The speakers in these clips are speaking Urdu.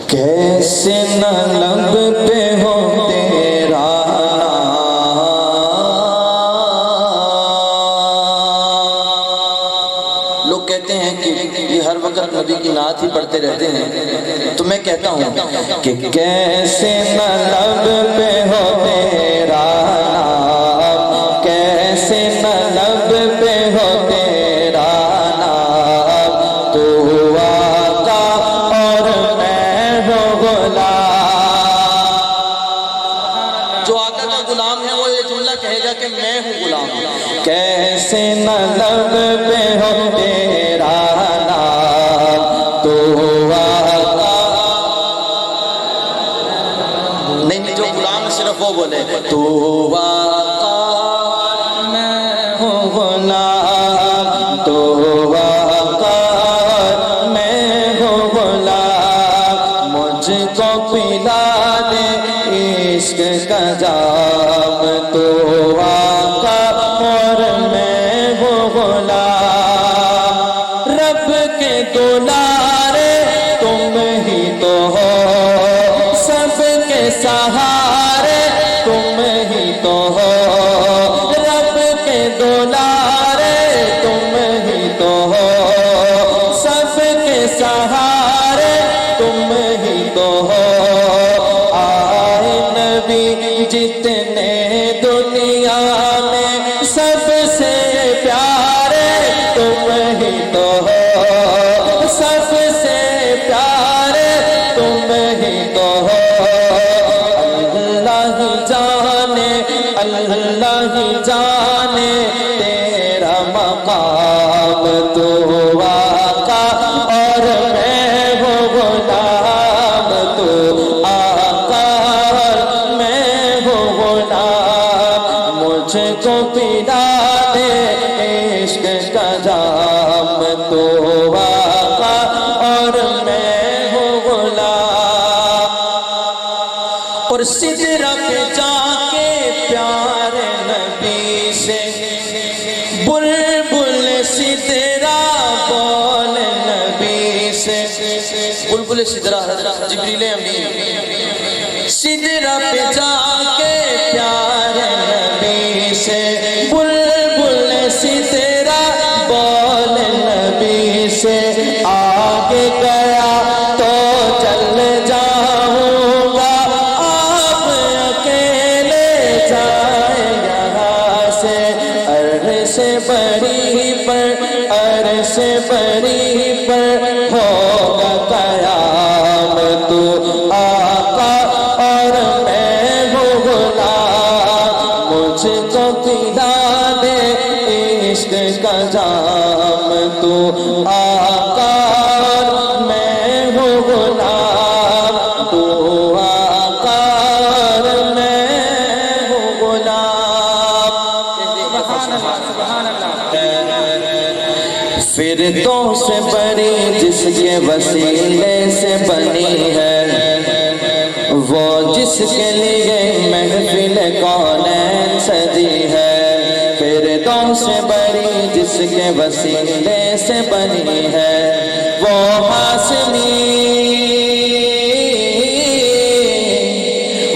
کیسے نہ لب پہ ہو تیرا نام. لوگ کہتے ہیں کہ یہ ہر وقت نبی کی نعت ہی پڑھتے رہتے ہیں، تو میں کہتا ہوں کہ کیسے نہ لب پہ ہو تیرا نام، کیسے نہ لب پہ ہو تیرا نام. تو آقا اور میں ہوں غلام. جو آقا کا غلام ہے وہ یہ جملہ کہے گا کہ میں ہوں غلام. کیسے نہ لب پہ ہو تیرا نام. تو آقا نہیں، جو غلام صرف وہ بولے تو آقا میں ہوں غلام. تو آقا میں ہوں غلام. مجھ کو پلا دے عشق کا جام. تو آقا اور میں ہوں غلام. رب کے دلارے تم ہی تو ہو، سب کے سہارے تم ہی تو ہو. رب کے دلارے تم ہی تو ہو، سب کے سہارے تم ہی تو ہو. آئے نبی جتنے دنیا میں سب سے پیارے تم ہی تو ہو، سب سے پیارے تم ہی تو ہو. اللہ جانے، اللہ جانے تیرا مقام. تو آقا اور میں ہوں غلام. تو آقا اور میں ہوں غلام. مجھ کو پلا دے عشق کا جام. تو آقا اور میں ہوں غلام. اور سدرہ پہ جا کے پیارے نبی سے بلبل سدرہ بول نبی سے. بلبل سدرہ حضرت جبریل امین. سدرہ پہ جا کے پیارے نبی سے بلبل سدرہ بول نبی سے. آگے گیا تو چل جاؤں گا، آپ اکیلے جائیں یہاں سے. عرش بری پر، عرش بری پر ہوگا قیام. تو آقا اور میں ہوں غلام. مجھ کو پلا دے عشق کا جام. تو آقا اور میں ہوں غلام. تو آقا اور میں ہوں غلام. فردوس بری جس کے وسیلے سے بنی ہے، وہ جس کے لیے محفل کونین سجی ہے. فردوس بری جس کے وسیلے سے بنی ہے، وہ ہاشمی،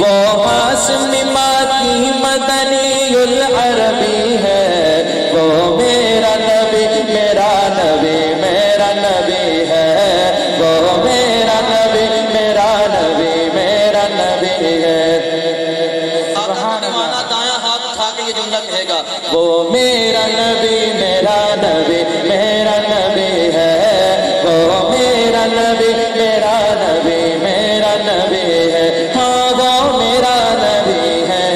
وہ ہاشمی ماتی مدنی العربی ہے. وہ میرا نبی، میرا نبی، میرا نبی ہے. وہ میرا نبی، میرا نبی، میرا نبی ہے. آقا کا دیوانہ دایاں ہاتھ اٹھا کے یہ جملہ کہے گا، وہ میرا نبی، میرا نبی، میرا نبی ہے. وہ میرا نبی، میرا نبی، میرا نبی ہے. ہاں وہ میرا نبی ہے،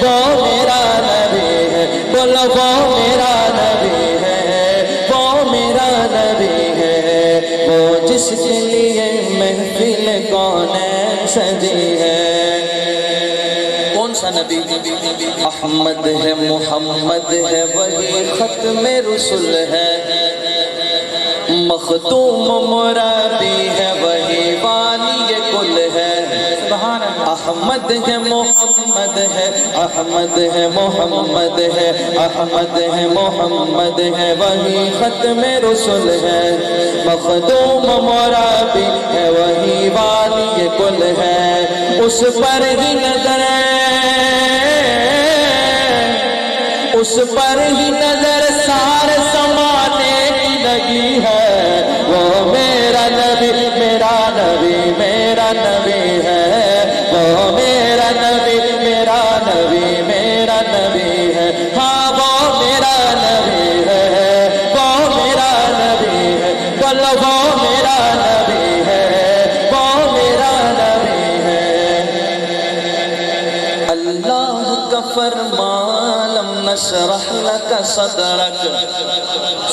وہ میرا نبی ہے. بولو وہ میرا نبی ہے، وہ میرا نبی ہے. وہ جس کے لیے محفل کونین سجی ہے. کون سا نبی؟ احمد ہے، محمد ہے، وہی ختم رسول ہے. مختوم مرادی ہے، وہی والی کل ہے. احمد ہے، محمد ہے احمد ہے محمد ہے احمد ہے محمد ہے وہی ختم رسل ہے مخدوم مرابی ہے وہی والی کل ہے اس پر ہی نظر اس پر ہی نظر سارے زمانے کی لگی ہے وہ میرا نبی میرا نبی میرا نبی ہے وہ میرا نبی میرا نبی میرا نبی ہے ہاں وہ میرا نبی ہے وہ میرا نبی ہے بولو وہ میرا نبی ہے وہ میرا نبی ہے اللہ کا فرمان لم نشرح لك صدرك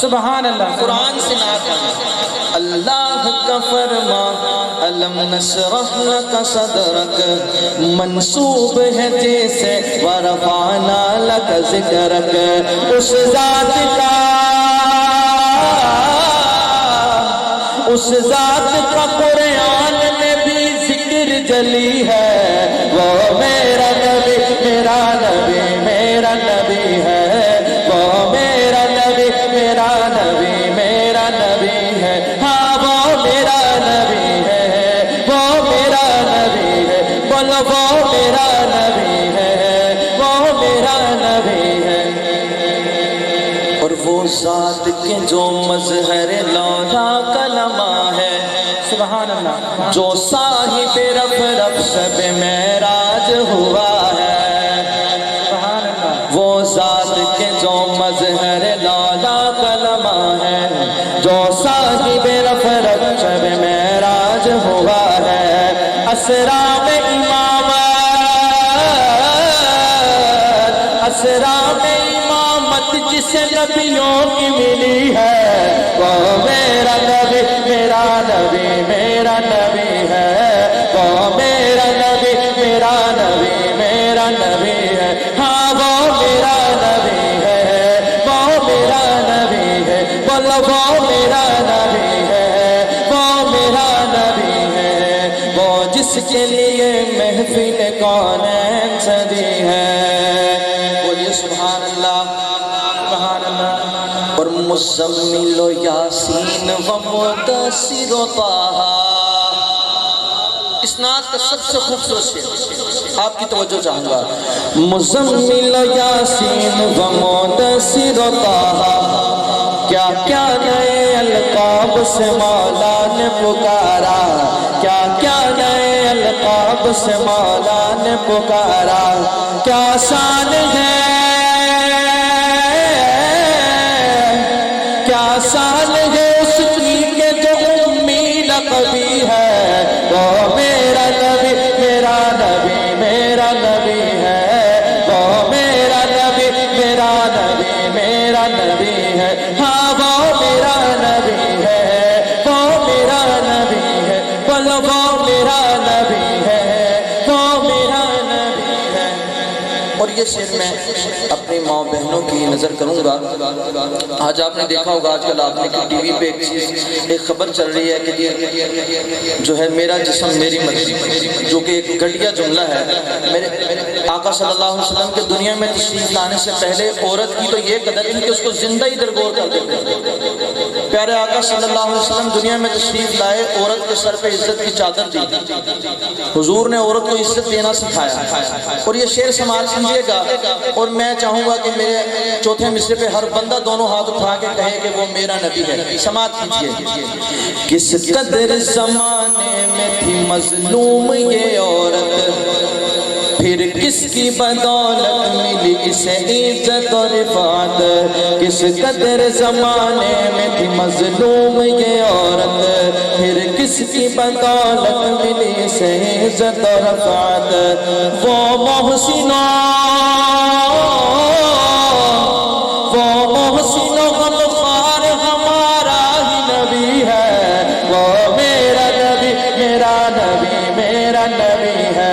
سبحان اللہ قرآن سے نعت اللہ کا فرمان الم نشرح لك صدرك منصوب ہے جیسے ورفعنا لك ذکرك اس ذات کا قرآن میں بھی ذکر جلی ہے وہ میرا نبی میرا نبی میرا نبی ہے وہ میرا نبی میرا نبی میرا نبی ہے ہاں وہ میرا نبی ہے وہ میرا نبی ہے بولو وہ میرا نبی ہے وہ میرا نبی ہے اور وہ ذات کے جو مظہر لولا کلمہ ہے سبحان اللہ جو صاحب رب رب سب معراج ہوا ہے سبحان اللہ وہ ذات کے جو مظہر لالا کلمہ ہے جو صاحب رب رب سب معراج ہوا ہے اسرا میں امامت اسرا میں امامت جسے نبیوں کی ملی ہے وہ میرا نبی میرا نبی میرا نبی ہے وہ میرا نبی میرا نبی میرا نبی ہے ہاں وہ میرا نبی ہے وہ میرا نبی ہے بولو وہ میرا نبی ہے وہ میرا نبی ہے وہ جس کے لیے محفل کونین سجی ہے بولیے سبحان اللہ سبحان اللہ اور مزمل و یاسین و مدثر و طٰہٰ اسناد کا سب سے خوبصورت شعر آپ کی توجہ چاہوں گا مزمل و یاسین و مدثر و طٰہٰ کیا کیا نئے القاب سے مولا نے پکارا کیا کیا نئے القاب سے مولا نے پکارا کیا شان ہے شان ہے اس کی کہ جو امی لقبی ہے وہ میرا نبی میرا نبی میرا نبی ہے وہ میرا نبی میرا نبی میرا نبی ہے ہاں وہ میرا نبی ہے وہ میرا نبی ہے بولو وہ میرا نبی ہے وہ میرا نبی ہے اور یہ شعر میں اپنی ماں بہنوں کی نظر کروں گا آج آپ نے دیکھا ہوگا آج کل آپ نے ٹی وی پہ ایک خبر چل رہی ہے کہ جو ہے میرا جسم میری مرضی جو کہ ایک گھٹیا جملہ ہے میرے آقا صلی اللہ علیہ وسلم کے دنیا میں تشریف لانے سے پہلے عورت کی تو یہ قدر تھی کہ اس کو زندہ ہی درگور کر دیتے پیارے آقا صلی اللہ علیہ وسلم دنیا میں تشریف لائے عورت کے سر پہ عزت کی چادر دی حضور نے عورت کو عزت دینا سکھایا اور یہ شعر سماعت کیجیے گا اور میں چاہوں گا کہ میرے چوتھے مصرے پہ ہر بندہ دونوں ہاتھ اٹھا کے کہے کہ وہ میرا نبی ہے سماعت کیجیے کس قدر زمانے میں تھی مظلوم یہ عورت پھر کس کی بدولت ملی اسے عزت اور رفعت کس قدر زمانے میں تھی مظلوم یہ عورت پھر کس کی بدولت ملی اسے عزت اور رفعت وہ محسنوں غمخوار ہمارا ہی نبی ہے وہ میرا نبی میرا نبی میرا نبی ہے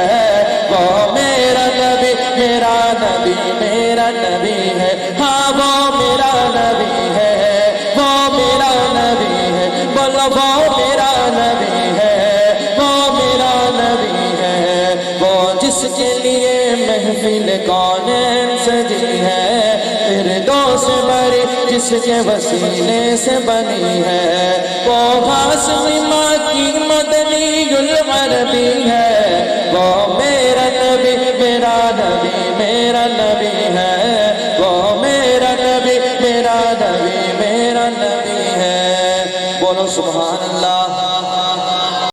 وہ میرا نبی میرا نبی میرا نبی ہے ہاں وہ میرا نبی ہے وہ میرا نبی ہے بولو وہ میرا نبی ہے وہ میرا نبی ہے وہ جس کے لیے محفل کے وسیلے سے بنی ہے، وہ ہاشمی ماں کی مدنی العربی ہے، وہ میرا نبی میرا نبی میرا نبی ہے، وہ میرا نبی میرا نبی میرا نبی ہے۔ بولو سبحان اللہ۔